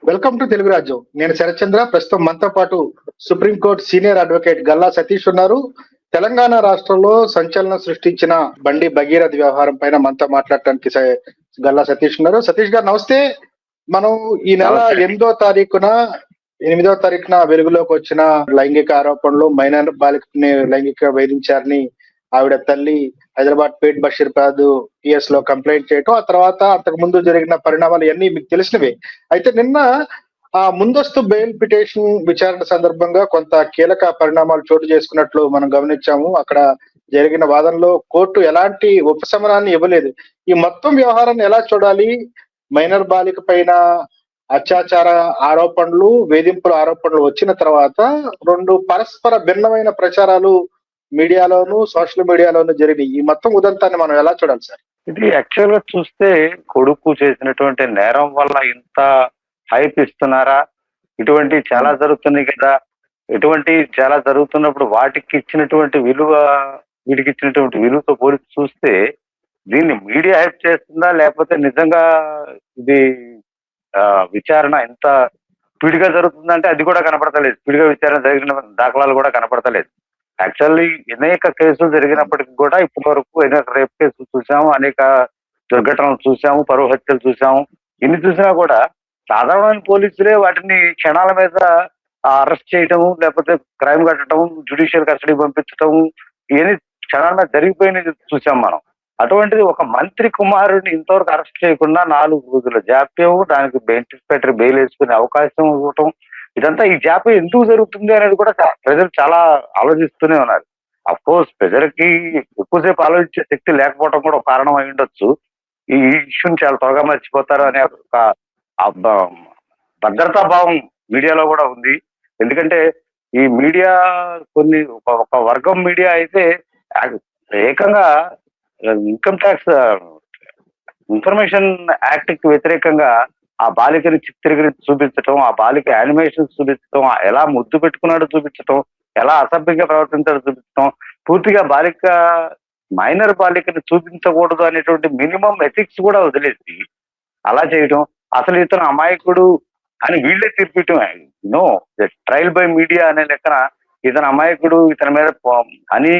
Welcome to Telugu రాజ్యం. నేను శరత్చంద్ర. ప్రస్తుతం మనతో పాటు supreme court senior advocate Galla Satish ఉన్నారు. తెలంగాణ రాష్ట్రంలో సంచలనం సృష్టించిన బండి భగీరథ వ్యవహారం పైన మనతో మాట్లాడటానికి గల్లా సతీష్ ఉన్నారు. సతీష్ గారు నమస్తే. మనం ఈ నెల 8వ తారీఖున వెలుగులోకి వచ్చిన లైంగిక ఆరోపణలు, మైనర్ బాలికని లైంగిక వేధించారని ఆవిడ తల్లి హైదరాబాద్ పేట్ బషీర్బాద్ పిఎస్ లో కంప్లైంట్ చేయటం, ఆ తర్వాత అంతకు ముందు జరిగిన పరిణామాలు ఇవన్నీ మీకు తెలిసినవే. అయితే నిన్న ఆ ముందస్తు బెయిల్ పిటిషన్ విచారణ సందర్భంగా కొంత కీలక పరిణామాలు చోటు చేసుకున్నట్లు మనం గమనించాము. అక్కడ జరిగిన వాదనలో కోర్టు ఎలాంటి ఉపశమనాన్ని ఇవ్వలేదు. ఈ మొత్తం వ్యవహారాన్ని ఎలా చూడాలి? మైనర్ బాలిక పైన అత్యాచార ఆరోపణలు, వేధింపుల ఆరోపణలు వచ్చిన తర్వాత రెండు పరస్పర భిన్నమైన ప్రచారాలు మీడియాలోను, సోషల్ మీడియాలోను జరిగినాయి. ఈ మొత్తం ఉదంతాన్ని మనం ఎలా చూడాలి సార్? ఇది యాక్చువల్ గా చూస్తే కొడుకు చేసినటువంటి నేరం వల్ల ఇంత హైప్ ఇస్తున్నారా? ఇటువంటి చాలా జరుగుతున్నాయి కదా. ఇటువంటి చాలా జరుగుతున్నప్పుడు వాటికి ఇచ్చినటువంటి విలువ, వీటికి ఇచ్చినటువంటి విలువతో పోలిసి చూస్తే దీన్ని మీడియా హైప్ చేస్తుందా, లేకపోతే నిజంగా ఇది విచారణ ఎంత స్పీడ్ గా జరుగుతుందంటే అది కూడా కనపడతలేదు. స్పీడ్ గా విచారణ జరిగిన దాఖలాలు కూడా కనపడతలేదు. యాక్చువల్లీ అనేక కేసులు జరిగినప్పటికీ కూడా ఇప్పటి వరకు అనేక రేప్ కేసులు చూసాము, అనేక దుర్ఘటనలు చూసాము, పరువు హత్యలు చూసాము. ఇన్ని చూసినా కూడా సాధారణమైన పోలీసులే వాటిని క్షణాల మీద అరెస్ట్ చేయటము, లేకపోతే క్రైమ్ కట్టడం, జ్యుడిషియల్ కస్టడీ పంపించటం, ఇవన్నీ క్షణాల మీద జరిగిపోయినది చూసాం మనం. అటువంటిది ఒక మంత్రి కుమారుడిని ఇంతవరకు అరెస్ట్ చేయకుండా 4 రోజుల జాప్యం, దానికి ఇన్స్పెక్టర్ బెయిల్ వేసుకునే అవకాశం ఇవ్వటం, ఇదంతా ఈ జాప్యం ఎందుకు జరుగుతుంది అనేది కూడా ప్రజలు చాలా ఆలోచిస్తూనే ఉన్నారు. అఫ్ కోర్స్ ప్రజలకి ఎక్కువసేపు ఆలోచించే శక్తి లేకపోవడం కూడా ఒక కారణం అయి ఉండొచ్చు. ఈ ఇష్యూని చాలా త్వరగా మర్చిపోతారు అనే ఒక భద్రతా భావం మీడియాలో కూడా ఉంది. ఎందుకంటే ఈ మీడియా ఒక వర్గం మీడియా అయితే ఏకంగా ఇన్కమ్ ట్యాక్స్ ఇన్ఫర్మేషన్ యాక్ట్ కి వ్యతిరేకంగా ఆ బాలికని చిత్రీకరించి చూపించటం, ఆ బాలిక యానిమేషన్స్ చూపించటం, ఎలా ముద్దు పెట్టుకున్నాడో చూపించటం, ఎలా అసభ్యంగా ప్రవర్తించాడో చూపించటం, పూర్తిగా మైనర్ బాలికని చూపించకూడదు అనేటువంటి మినిమం ఎథిక్స్ కూడా వదిలేసి అలా చేయటం, అసలు ఇతను అమాయకుడు అని వీళ్ళే తీర్పిటం. నో ట్రయల్ బై మీడియా అనే లెక్కన ఇతను అమాయకుడు, ఇతని మీద హనీ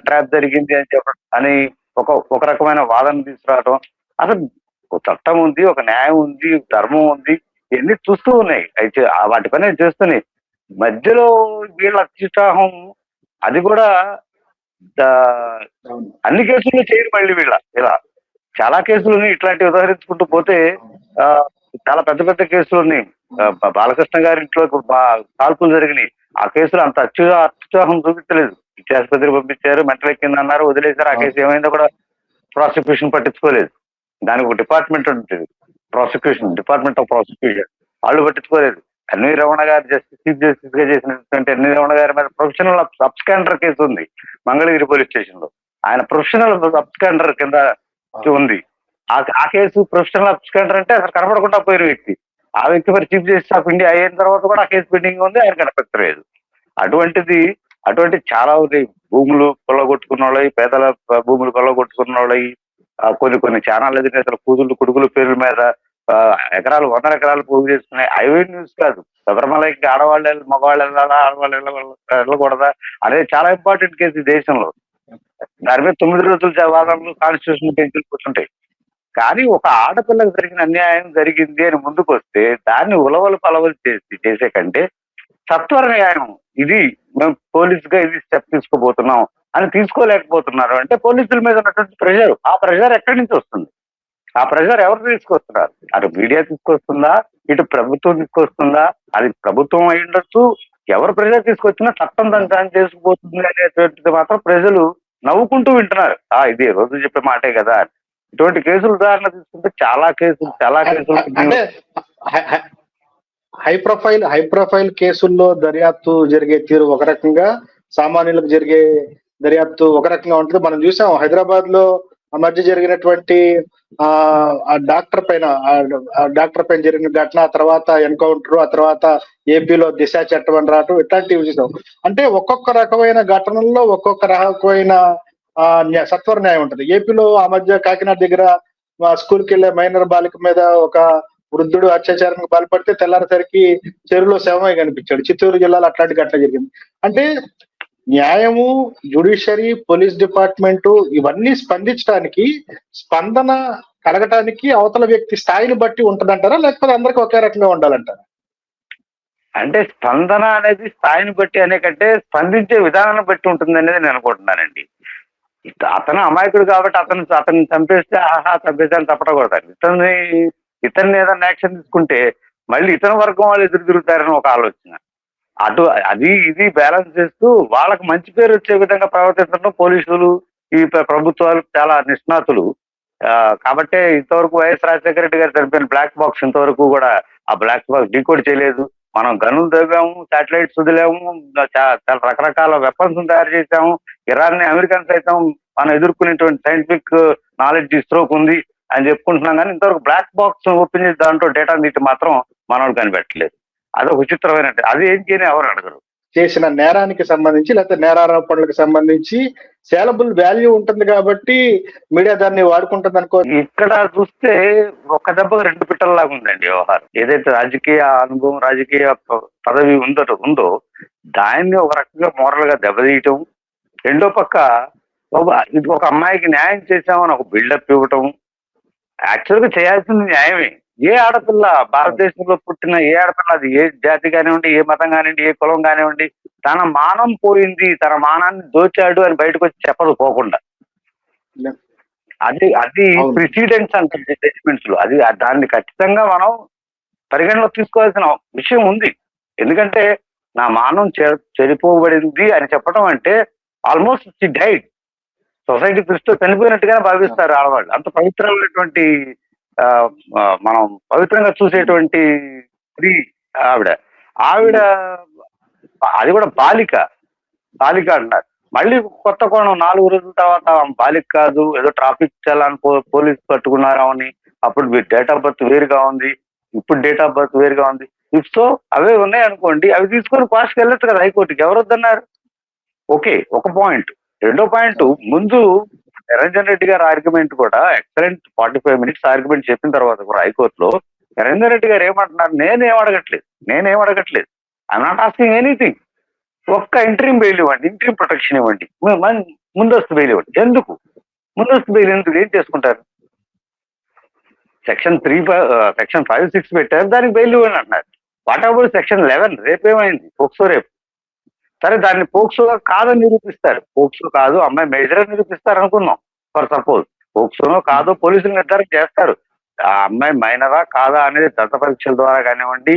ట్రాప్ జరిగింది అని చెప్పడం అని ఒక రకమైన వాదన తీసుకురావటం. అసలు ఒక చట్టం ఉంది, ఒక న్యాయం ఉంది, ధర్మం ఉంది, ఇవన్నీ చూస్తూ ఉన్నాయి. అయితే వాటి పని చేస్తున్నాయి. మధ్యలో వీళ్ళ అత్యుత్సాహం అది కూడా అన్ని కేసుల్లో చేయరు. మళ్ళీ ఇలా చాలా కేసులు ఉన్నాయి. ఇట్లాంటివి ఉదాహరించుకుంటూ పోతే చాలా పెద్ద పెద్ద కేసులు ఉన్నాయి. బాలకృష్ణ గారి ఇంట్లో కాల్పులు జరిగినాయి. ఆ కేసులు అంత అత్యుత్సాహం చూపించలేదు. ఆసుపత్రికి పంపించారు, మెంటల్ ఎక్కిందన్నారు, వదిలేశారు. ఆ కేసు ఏమైందో కూడా ప్రాసిక్యూషన్ పట్టించుకోలేదు. దానికి ఒక డిపార్ట్మెంట్ ఉంటుంది, డిపార్ట్మెంట్ ఆఫ్ ప్రాసిక్యూషన్, వాళ్ళు పట్టించుకోలేదు. ఎన్వి రమణ గారు చీఫ్ జస్టిస్ గా చేసినటువంటి ఎన్వి రమణ గారి మీద ప్రొఫెషనల్ సబ్స్కాండర్ కేసు ఉంది మంగళగిరి పోలీస్ స్టేషన్ లో. ఆయన ప్రొఫెషనల్ సబ్స్కాండర్ కింద ఉంది. ఆ కేసు ప్రొఫెషనల్ సబ్స్కాండర్ అంటే అసలు కనపడకుండా పోయిన వ్యక్తి. ఆ వ్యక్తి మరి చీఫ్ జస్టిస్ ఆఫ్ ఇండియా అయిన తర్వాత కూడా ఆ కేసు పెండింగ్ ఉంది, ఆయన కనిపించలేదు. అటువంటి చాలా ఉన్నాయి. భూములు కొల్లగొట్టుకున్న వాళ్ళవి, పేదల భూములు కొల్లగొట్టుకున్న వాళ్ళవి, కొన్ని ఛానల్ అధినేతల కూతుళ్ళు కొడుకుల పేర్ల మీద ఎకరాలు 100 ఎకరాలు పోగు చేసుకున్నాయి. ఐవీ న్యూస్ కాదు, శబరిమలకి ఆడవాళ్ళు మగవాళ్ళు వెళ్ళాలా, ఆడవాళ్ళు వెళ్ళకూడదా అనేది చాలా ఇంపార్టెంట్ కేసు ఈ దేశంలో. దాని మీద 9 రోజుల వాదనలు కాన్స్టిట్యూషన్ బెంచ్లు కూర్చుంటాయి. కానీ ఒక ఆడపిల్లకు జరిగిన అన్యాయం జరిగింది అని ముందుకు వస్తే దాన్ని ఉలవలు పలవలు చేసే కంటే సత్వర న్యాయం, ఇది మేము పోలీస్ గా ఇది స్టెప్ తీసుకోబోతున్నాం అని తీసుకోలేకపోతున్నారు. అంటే పోలీసుల మీద ఉన్నటువంటి ప్రెషర్, ఆ ప్రెషర్ ఎక్కడి నుంచి వస్తుంది? ఆ ప్రెషర్ ఎవరు తీసుకొస్తున్నారు? అటు మీడియా తీసుకొస్తుందా, ఇటు ప్రభుత్వం తీసుకొస్తుందా? అది ప్రభుత్వం అయి ఉండొచ్చు. ఎవరు ప్రెషర్ తీసుకొచ్చినా చట్టం దాన్ని చేసుకుపోతుంది అనేటువంటిది మాత్రం ప్రజలు నవ్వుకుంటూ వింటున్నారు. ఇది రోజు చెప్పే మాటే కదా. ఇటువంటి కేసులు ఉదాహరణ తీసుకుంటే చాలా కేసులు హై ప్రొఫైల్ కేసుల్లో దర్యాప్తు జరిగే తీరు ఒక రకంగా, సామాన్యులకు జరిగే దర్యాప్తు ఒక రకంగా ఉంటుంది. మనం చూసాం హైదరాబాద్ లో ఆ మధ్య జరిగినటువంటి డాక్టర్ పైన జరిగిన ఘటన, తర్వాత ఎన్కౌంటర్, ఆ తర్వాత ఏపీలో దిశ చట్టం అని రావటం, ఇట్లాంటివి చూసాం. అంటే ఒక్కొక్క రకమైన ఘటనల్లో ఒక్కొక్క రకమైన సత్వర న్యాయం ఉంటుంది. ఏపీలో ఆ మధ్య కాకినాడ దగ్గర స్కూల్కి వెళ్లే మైనర్ బాలిక మీద ఒక వృద్ధుడు అత్యాచారానికి పాల్పడితే తెల్లారేసరికి చెరువులో శవమై కనిపించాడు. చిత్తూరు జిల్లాలో అట్లాంటి ఘటన జరిగింది. అంటే న్యాయము, జ్యుడిషియరీ, పోలీస్ డిపార్ట్మెంట్ ఇవన్నీ స్పందించడానికి, స్పందన కలగటానికి అవతల వ్యక్తి స్థాయిని బట్టి ఉంటదంటారా, లేకపోతే అందరికి ఒకే రకంగా ఉండాలంటారా? అంటే స్పందన అనేది స్థాయిని బట్టి అనే కంటే స్పందించే విధానాన్ని బట్టి ఉంటుంది అనేది నేను అనుకుంటున్నానండి. అతను అమాయకుడు కాబట్టి అతన్ని చంపేస్తే ఆహా చంపేసాను తప్పటకూడదు. ఇతన్ని ఏదైనా యాక్షన్ తీసుకుంటే మళ్ళీ ఇతని వర్గం వాళ్ళు ఎదురు తిరుగుతారని ఒక ఆలోచన. అటు అది ఇది బ్యాలెన్స్ చేస్తూ వాళ్ళకి మంచి పేరు వచ్చే విధంగా ప్రవర్తించడం పోలీసులు, ఈ ప్రభుత్వాలు చాలా నిష్ణాతులు. కాబట్టే ఇంతవరకు వైఎస్ రాజశేఖర రెడ్డి గారు చనిపోయిన బ్లాక్ బాక్స్ ఇంతవరకు కూడా ఆ బ్లాక్ బాక్స్ డీకోడ్ చేయలేదు. మనం గన్నులు తవ్వాము, శాటిలైట్స్ వదిలాము, చాలా రకరకాల వెపన్స్ తయారు చేసాము. ఇరాన్ ని, అమెరికన్ సైతం మనం ఎదుర్కొనేటువంటి సైంటిఫిక్ నాలెడ్జ్ ఇస్రోకు ఉంది అని చెప్పుకుంటున్నాం. కానీ ఇంతవరకు బ్లాక్ బాక్స్ ఓపెన్ చేసి దాంట్లో డేటా నీటి మాత్రం మనోళ్ళు కనిపెట్టలేదు. అదొక విచిత్రమైన, అది ఏం చేయని ఎవరు అడగరు. చేసిన నేరానికి సంబంధించి లేకపోతే నేరారోపణలకు సంబంధించి సేలబుల్ వాల్యూ ఉంటుంది కాబట్టి మీడియా దాన్ని వాడుకుంటుంది అనుకో. ఇక్కడ చూస్తే ఒక్క దెబ్బకు రెండు పిట్టల్లాగా ఉందండి వ్యవహారం. ఏదైతే రాజకీయ అనుభవం, రాజకీయ పదవి ఉందో దాన్ని ఒక రకంగా మోరల్ గా దెబ్బతీయటం, రెండో పక్క ఇది ఒక అమ్మాయికి న్యాయం చేశామని ఒక బిల్డప్ ఇవ్వటం. యాక్చువల్ గా చేయాల్సింది న్యాయమే. ఏ ఆడపిల్ల, భారతదేశంలో పుట్టిన ఏ ఆడపిల్ల, అది ఏ జాతి కానివ్వండి, ఏ మతం కానివ్వండి, ఏ కులం కానివ్వండి, తన మానం పోయింది, తన మానాన్ని దోచాడు అని బయటకు వచ్చి చెప్పదు పోకుండా. అది ప్రిసిడెంట్స్ అంటే జడ్జిమెంట్స్ లో అది దాన్ని ఖచ్చితంగా మనం పరిగణలోకి తీసుకోవాల్సిన విషయం ఉంది. ఎందుకంటే నా మానం చెడిపోబడింది అని చెప్పడం అంటే ఆల్మోస్ట్ షీ డైడ్. సొసైటీ దృష్టిలో చనిపోయినట్టుగానే భావిస్తారు ఆడవాళ్ళు. అంత పవిత్రమైనటువంటి మనం పవిత్రంగా చూసేటువంటి స్త్రీ ఆవిడ అది కూడా బాలిక అంటారు. మళ్ళీ కొత్త కోణం 4 రోజుల తర్వాత బాలిక కాదు, ఏదో ట్రాఫిక్ చలాన్ పోలీసు పట్టుకున్నారా అని, అప్పుడు డేట్ ఆఫ్ బర్త్ వేరుగా ఉంది, ఇప్పుడు డేట్ ఆఫ్ బర్త్ వేరుగా ఉంది. ఇఫ్ సో అవే ఉన్నాయి అనుకోండి, అవి తీసుకొని పాస్కి వెళ్ళొచ్చు కదా హైకోర్టుకి. ఎవరు వద్దన్నారు? ఓకే, ఒక పాయింట్. రెండో పాయింట్, ముందు నిరంజన్ రెడ్డి గారి ఆర్గ్యుమెంట్ కూడా ఎక్సలెంట్ 45 minutes ఆర్గ్యుమెంట్ చెప్పిన తర్వాత కూడా హైకోర్టులో నిరంజన్ రెడ్డి గారు ఏమంటున్నారు, నేనేం అడగట్లేదు, ఐఎమ్ నాట్ ఆస్కింగ్ ఎనీథింగ్. ఒక్క ఇంటరీం బెయిల్ ఇవ్వండి, ఇంటరీం ప్రొటెక్షన్ ఇవ్వండి, ముందస్తు బెయిల్ ఇవ్వండి. ఎందుకు ముందస్తు బెయిల్? ఎందుకు? ఏం చేసుకుంటారు? సెక్షన్ 5-6 పెట్టారు, దానికి బెయిల్ ఇవ్వండి అంటున్నారు. What about section 11? రేపేమైంది? పోక్సో రేపు. సరే, దాన్ని పోక్సోగా కాదని నిరూపిస్తారు. పోక్సో కాదు, అమ్మాయి మేజర్ నిరూపిస్తారు అనుకున్నాం. ఫర్ సపోజ్ పోక్సోనో కాదో పోలీసులు నిర్ధారణ చేస్తారు. ఆ అమ్మాయి మైనరా కాదా అనేది దంత పరీక్షల ద్వారా కానివ్వండి,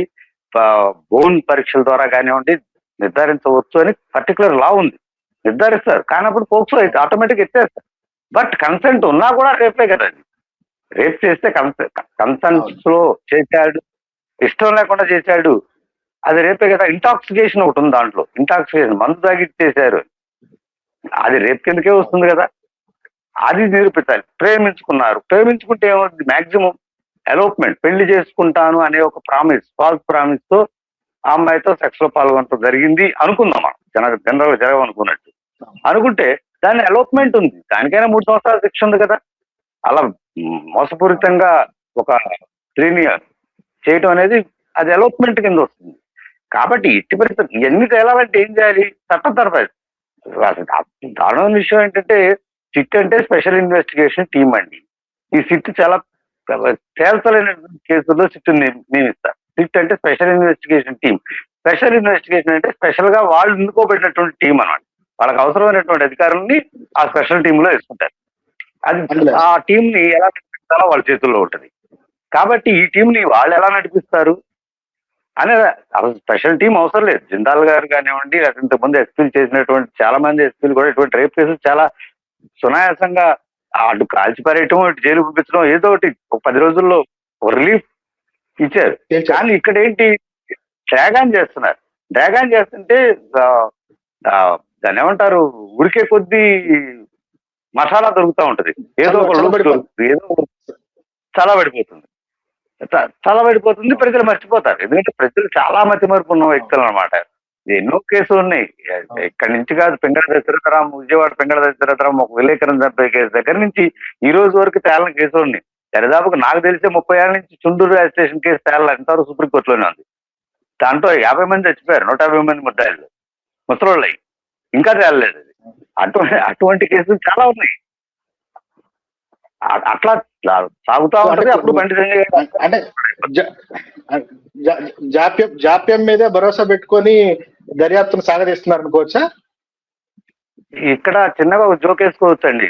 బోన్ పరీక్షల ద్వారా కానివ్వండి నిర్ధారించవచ్చు అని పర్టికులర్ లా ఉంది, నిర్ధారిస్తారు. కానప్పుడు పోక్సో అయితే ఆటోమేటిక్ ఎత్తేస్తారు. బట్ కన్సెంట్ ఉన్నా కూడా రేపే కదా. అది రేప్ చేస్తే కన్సెంట్ లో చేశాడు, ఇష్టం లేకుండా చేశాడు, అది రేపే కదా. ఇంటాక్సికేషన్ ఒకటి ఉంది దాంట్లో, ఇంటాక్సికేషన్ మందు తాగి చేశారు, అది రేపు కిందకే వస్తుంది కదా. అది నిరూపించాలి. ప్రేమించుకుంటే ఏమవుతుంది? మాక్సిమం ఎలోప్మెంట్, పెళ్లి చేసుకుంటాను అనే ఒక ప్రామిస్, ఫాల్స్ ప్రామిస్ తో ఆ అమ్మాయితో సెక్స్ లో పాల్గొనడం జరిగింది అనుకుందాం. మనం జనరల్ గా జరగనుకున్నట్టు అనుకుంటే దాని ఎలోప్మెంట్ ఉంది, దానికైనా 3 సంవత్సరాల శిక్ష ఉంది కదా. అలా మోసపూరితంగా ఒక స్త్రీని చేయటం అనేది అది ఎలోప్మెంట్ కింద వస్తుంది. కాబట్టి ఎట్టి పరిస్థితి ఇవన్నీ తేలాలంటే ఏం చేయాలి? చట్టం తరఫు. దారుణమైన విషయం ఏంటంటే, సిట్ అంటే స్పెషల్ ఇన్వెస్టిగేషన్ టీమ్ అండి. ఈ సిట్ చాలా తేల్చలేని కేసుల్లో సిట్ నియమిస్తారు. సిట్ అంటే special investigation team. Special investigation అంటే స్పెషల్ గా వాళ్ళు ఎన్నుకోబెట్టినటువంటి టీం అన్నమాట. వాళ్ళకి అవసరమైనటువంటి అధికారులని ఆ స్పెషల్ టీమ్ లో వేసుకుంటారు. అది ఆ టీం ని ఎలా నడిపిస్తారో వాళ్ళ చేతుల్లో ఉంటుంది. కాబట్టి ఈ టీం ని వాళ్ళు ఎలా నడిపిస్తారు అనే స్పెషల్ టీం అవసరం లేదు. జిందాల్ గారు కానివ్వండి, ఇంతకుముందు ఎస్పీలు చేసినటువంటి చాలా మంది ఎస్పీలు కూడా ఇటువంటి రేప్ కేసులు చాలా సునాయాసంగా అటు కాల్చిపారేయటం, ఇటు జైలు పంపించడం, ఏదో ఒకటి ఒక 10 రోజుల్లో ఒక రిలీఫ్ ఇచ్చారు. కానీ ఇక్కడ ఏంటి, డ్రాగాన్ చేస్తున్నారు. డ్రాగాన్ చేస్తుంటే దాన్ని ఏమంటారు, ఉడికే కొద్దీ మసాలా దొరుకుతూ ఉంటది, ఏదో ఒక చల్లబడిపోతుంది, ప్రజలు మర్చిపోతారు. ఎందుకంటే ప్రజలు చాలా మతిమరుపు ఉన్న వ్యక్తులు అనమాట. ఎన్నో కేసులు ఉన్నాయి. ఇక్కడి నుంచి కాదు, పెంగళ దశరథరాం, విజయవాడ పెంగళ దశరథరాం ఒక విలేకరణ చంపే కేసు దగ్గర నుంచి ఈ రోజు వరకు తేలని కేసులు ఉన్నాయి. దరిదాపుకు నాకు తెలిసే 30 ఏళ్ల నుంచి చుండూరు రిజిస్ట్రేషన్ కేసు తేలాలి, ఇంతవరకు సుప్రీంకోర్టులోనే ఉంది. దాంట్లో 50 మంది చచ్చిపోయారు, 150 మంది ముద్దాయిలు ముసలోళ్ళు ఇంకా తేలలేదు. అటువంటి కేసులు చాలా ఉన్నాయి. అట్లా సాగుతా ఉంటది. అప్పుడు బండి సంజయ్ అంటే జాప్యం మీదే భరోసా పెట్టుకొని దర్యాప్తును సాగదీస్తున్నారు అనుకోవచ్చా? ఇక్కడ చిన్నగా ఒక జోక్ వేసుకోవచ్చండి.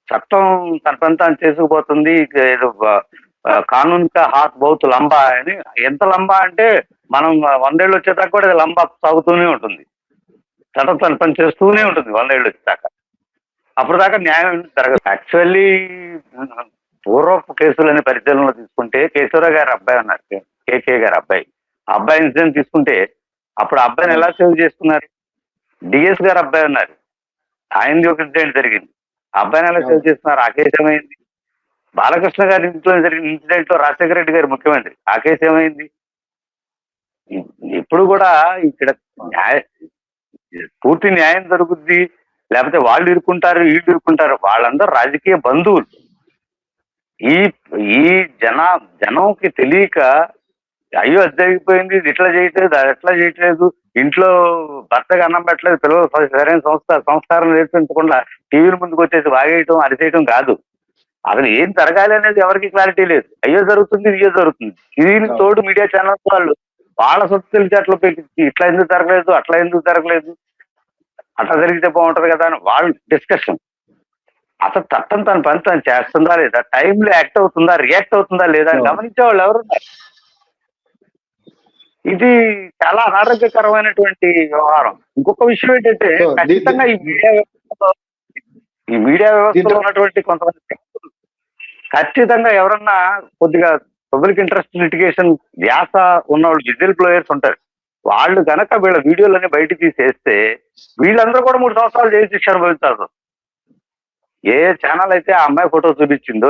చట్టం తన పని తాను చేసుకుపోతుంది. కానూన్ కా హాత్ బహుత్ లంబా అని. ఎంత లంబా అంటే మనం 100 ఏళ్ళు వచ్చేదాకా కూడా లంబా సాగుతూనే ఉంటుంది. చట్టం తన పని చేస్తూనే ఉంటుంది 100 ఏళ్ళు వచ్చేదాకా. అప్పుడు దాకా న్యాయం జరగదు. యాక్చువల్లీ పూర్వపు కేసులని పరిశీలనలో తీసుకుంటే కేశవరావు గారి అబ్బాయి ఉన్నారు, కేకే గారి అబ్బాయి. అబ్బాయి ఇన్సిడెంట్ తీసుకుంటే అప్పుడు అబ్బాయిని ఎలా సేవ్ చేసుకున్నారు? డిఎస్ గారు అబ్బాయి ఉన్నారు, ఆయనది ఒక ఇన్సిడెంట్ జరిగింది, అబ్బాయిని ఎలా సేవ్ చేస్తున్నారు? ఆ కేసు ఏమైంది? బాలకృష్ణ గారి ఇంట్లో జరిగిన ఇన్సిడెంట్ లో రాజశేఖర రెడ్డి గారు ముఖ్యమంత్రి, ఆ కేసు ఏమైంది? ఇప్పుడు కూడా ఇక్కడ పూర్తి న్యాయం జరుగుద్ది, లేకపోతే వాళ్ళు ఇరుక్కుంటారు వీళ్ళు ఇరుక్కుంటారు, వాళ్ళందరూ రాజకీయ బంధువులు. ఈ జనంకి తెలియక అయ్యో అది జరిగిపోయింది, ఇది ఇట్లా చేయట్లేదు, అది ఎట్లా చేయట్లేదు, ఇంట్లో భర్తగా అన్నం పెట్టలేదు, పిల్లలు సరైన సంస్కారం నేర్పించకుండా టీవీల ముందుకు వచ్చేసి వాగేయటం అరిచేయటం కాదు. అసలు ఏం జరగాలి అనేది ఎవరికి క్లారిటీ లేదు. అయ్యో జరుగుతుంది, ఇయ్యో జరుగుతుంది. దీనికి తోడు మీడియా ఛానల్స్ వాళ్ళు వాళ్ళ సొత్తు తెలిసి అట్లా ఇట్లా ఎందుకు జరగలేదు, అట్లా ఎందుకు జరగలేదు, అట్లా జరిగితే బాగుంటది కదా అని వాళ్ళు డిస్కషన్. అసలు చట్టం తన పని తను చేస్తుందా లేదా, టైంలో యాక్ట్ అవుతుందా, రియాక్ట్ అవుతుందా లేదా అని గమనించే వాళ్ళు ఎవరు? ఇది చాలా అనారోగ్యకరమైనటువంటి వ్యవహారం. ఇంకొక విషయం ఏంటంటే ఖచ్చితంగా ఈ మీడియా వ్యవస్థలో ఉన్నటువంటి కొంతమంది ఖచ్చితంగా ఎవరన్నా కొద్దిగా పబ్లిక్ ఇంట్రెస్ట్ లిటిగేషన్ ధ్యాస ఉన్నవాళ్ళు విజిల్ బ్లోయర్స్ ఉంటారు. వాళ్ళు కనుక వీళ్ళ వీడియోలన్నీ బయట తీసేస్తే వీళ్ళందరూ కూడా 3 సంవత్సరాలు జైలు శిక్ష అనుభవించాల్సి వస్తుంది. ఏ ఛానల్ అయితే ఆ అమ్మాయి ఫోటో చూపించిందో,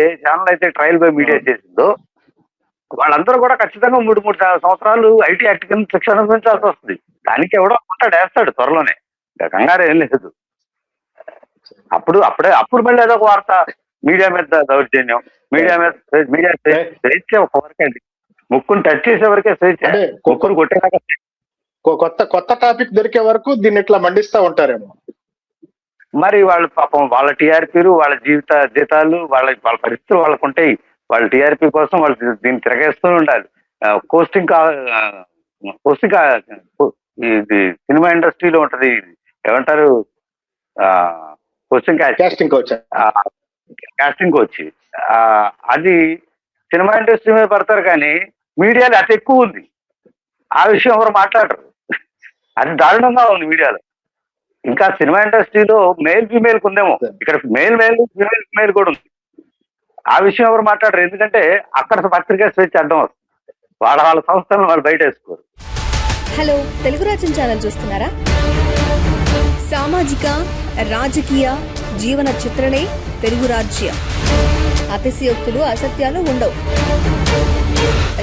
ఏ ఛానల్ అయితే ట్రయల్ బై మీడియా చేసిందో వాళ్ళందరూ కూడా ఖచ్చితంగా 3 సంవత్సరాలు ఐటీ యాక్ట్ కింద శిక్ష అనుభవించాల్సి వస్తుంది. దానికి ఎవడో ఉంటాడు, వేస్తాడు త్వరలోనే, కంగారు ఏం లేదు. అప్పుడు మళ్ళీ ఏదో ఒక వార్త, మీడియా మీద దౌర్జన్యం, మీడియా స్వేచ్ఛ ఒక వరకండి, ముక్కును టచ్ చేసే వరకే స్వేచ్ఛ, ముక్కును కొట్టేదాకా కొత్త టాపిక్ దొరికే వరకు దీన్ని ఇట్లా మండిస్తా ఉంటారేమో. మరి వాళ్ళు పాపం వాళ్ళ టీఆర్పీలు, వాళ్ళ జీతాలు, వాళ్ళ పరిస్థితులు వాళ్ళకు ఉంటాయి. వాళ్ళ టీఆర్పీ కోసం వాళ్ళు దీన్ని తిరగేస్తూ ఉండాలి. కోస్టింగ్ ఇది సినిమా ఇండస్ట్రీలో ఉంటది, ఏమంటారు, కాస్టింగ్ కోచ్. అది సినిమా ఇండస్ట్రీ మీద పడతారు కానీ మీడియాలో అతి ఎక్కువ ఉంది. ఆ విషయం ఎవరు మాట్లాడరు. అది దారుణంగా ఉంది మీడియాలో. ఇంకా సినిమా ఇండస్ట్రీలో మేల్ ఫీమేల్ ఉందేమో, ఇక్కడ మేల్ ఫీమేల్ కూడా ఉంది. ఆ విషయం ఎవరు మాట్లాడరు, ఎందుకంటే అక్కడ పత్రికా స్వేచ్ఛ అడ్డం వస్తుంది. వాళ్ళ సంస్థలను వాళ్ళు బయట వేసుకోరు. హలో, తెలుగు రాజ్యం ఛానల్ చూస్తున్నారా? సామాజిక రాజకీయ జీవన చిత్రణే తెలుగు రాజ్యం. అతిశయోక్తులు అసత్యాలు ఉండవు.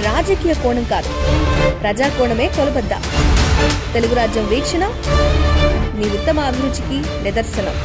రాజకీయ కోణం కాదు, ప్రజా కోణమే కొలబద్ద. తెలుగు రాజ్యం వీక్షణ మీ ఉత్తమ అభిరుచికి నిదర్శనం.